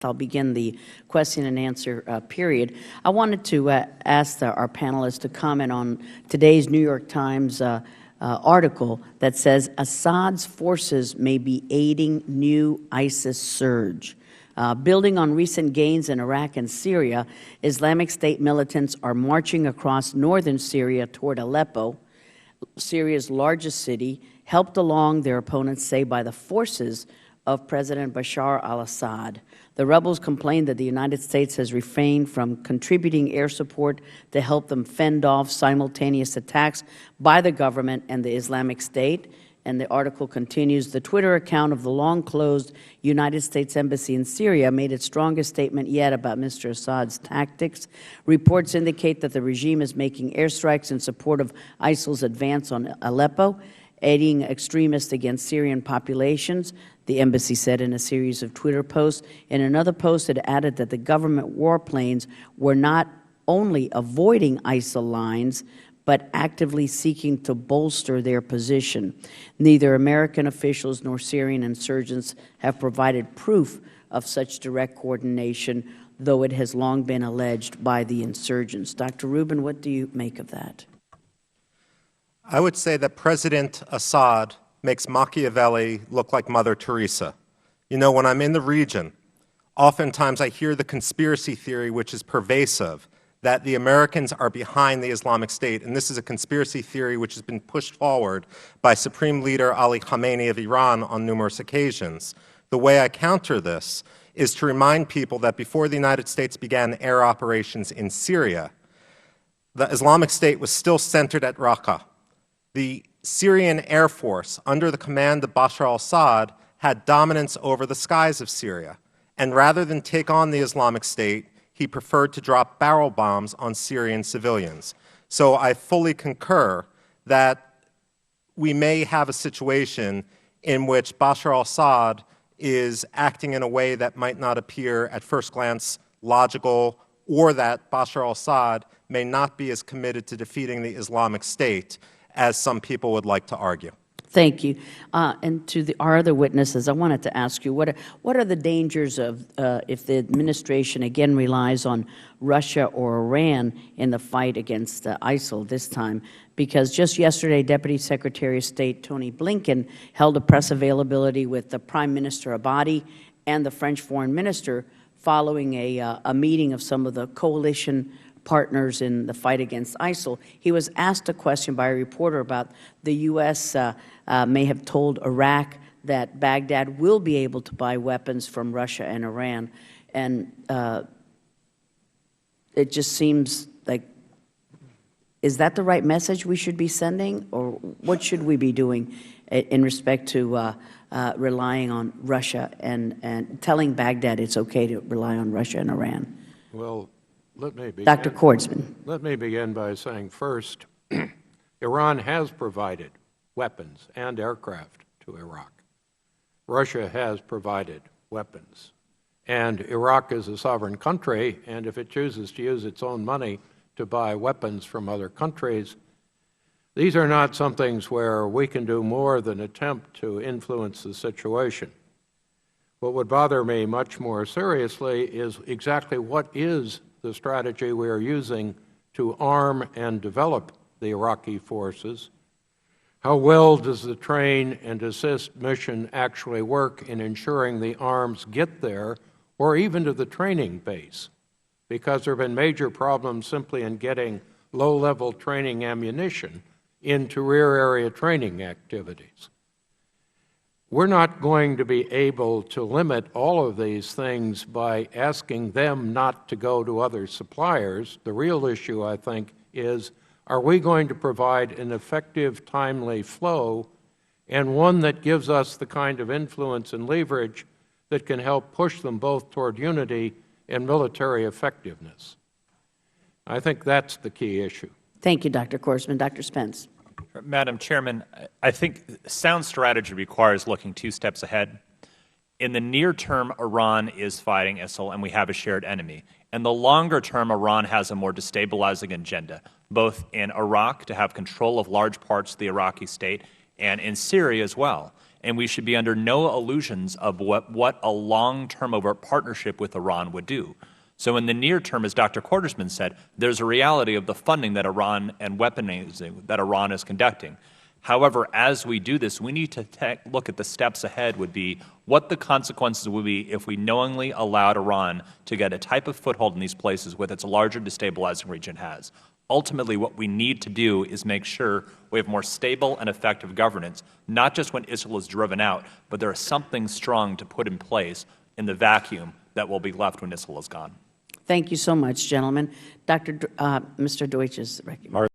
I'll begin the question and answer period. I wanted to ask our panelists to comment on today's New York Times article that says Assad's forces may be aiding new ISIS surge. Building on recent gains in Iraq and Syria, Islamic State militants are marching across northern Syria toward Aleppo, Syria's largest city, helped along, their opponents say, by the forces of President Bashar al-Assad. The rebels complained that the United States has refrained from contributing air support to help them fend off simultaneous attacks by the government and the Islamic State. And the article continues, the Twitter account of the long-closed United States Embassy in Syria made its strongest statement yet about Mr. Assad's tactics. Reports indicate that the regime is making airstrikes in support of ISIL's advance on Aleppo, aiding extremists against Syrian populations, the embassy said in a series of Twitter posts. In another post, it added that the government warplanes were not only avoiding ISIL lines, but actively seeking to bolster their position. Neither American officials nor Syrian insurgents have provided proof of such direct coordination, though it has long been alleged by the insurgents. Dr. Rubin, what do you make of that? I would say that President Assad makes Machiavelli look like Mother Teresa. You know, when I'm in the region, oftentimes I hear the conspiracy theory, which is pervasive, that the Americans are behind the Islamic State, and this is a conspiracy theory which has been pushed forward by Supreme Leader Ali Khamenei of Iran on numerous occasions. The way I counter this is to remind people that before the United States began air operations in Syria, the Islamic State was still centered at Raqqa. The Syrian Air Force, under the command of Bashar al-Assad, had dominance over the skies of Syria. And rather than take on the Islamic State, he preferred to drop barrel bombs on Syrian civilians. So I fully concur that we may have a situation in which Bashar al-Assad is acting in a way that might not appear at first glance logical, or that Bashar al-Assad may not be as committed to defeating the Islamic State as some people would like to argue. Thank you. And to our other witnesses, I wanted to ask you, what are the dangers of if the administration again relies on Russia or Iran in the fight against ISIL this time? Because just yesterday, Deputy Secretary of State Tony Blinken held a press availability with the Prime Minister Abadi and the French Foreign Minister following a meeting of some of the coalition partners in the fight against ISIL. He was asked a question by a reporter about the U.S. May have told Iraq that Baghdad will be able to buy weapons from Russia and Iran. And it just seems like, is that the right message we should be sending? Or what should we be doing in respect to relying on Russia and telling Baghdad it's okay to rely on Russia and Iran? Well, let me begin. Dr. Kordsman. Let me begin by saying first, Iran has provided weapons and aircraft to Iraq. Russia has provided weapons. And Iraq is a sovereign country, and if it chooses to use its own money to buy weapons from other countries, these are not some things where we can do more than attempt to influence the situation. What would bother me much more seriously is exactly what is the strategy we are using to arm and develop the Iraqi forces. How well does the train and assist mission actually work in ensuring the arms get there, or even to the training base? Because there have been major problems simply in getting low-level training ammunition into rear area training activities. We're not going to be able to limit all of these things by asking them not to go to other suppliers. The real issue, I think, is, are we going to provide an effective, timely flow, and one that gives us the kind of influence and leverage that can help push them both toward unity and military effectiveness? I think that's the key issue. Thank you, Dr. Kordsman. Dr. Spence. Madam Chairman, I think sound strategy requires looking 2 steps ahead. In the near term, Iran is fighting ISIL, and we have a shared enemy. In the longer term, Iran has a more destabilizing agenda, both in Iraq to have control of large parts of the Iraqi state and in Syria as well. and we should be under no illusions of what a long-term overt partnership with Iran would do. So in the near term, as Dr. Quartersman said, there's a reality of the funding that Iran and weaponizing that Iran is conducting. However, as we do this, we need to look at the steps ahead would be what the consequences would be if we knowingly allowed Iran to get a type of foothold in these places with its larger destabilizing region has. Ultimately, what we need to do is make sure we have more stable and effective governance, not just when ISIL is driven out, but there is something strong to put in place in the vacuum that will be left when ISIL is gone. Thank you so much, gentlemen. Mr. Deutsch is recognized.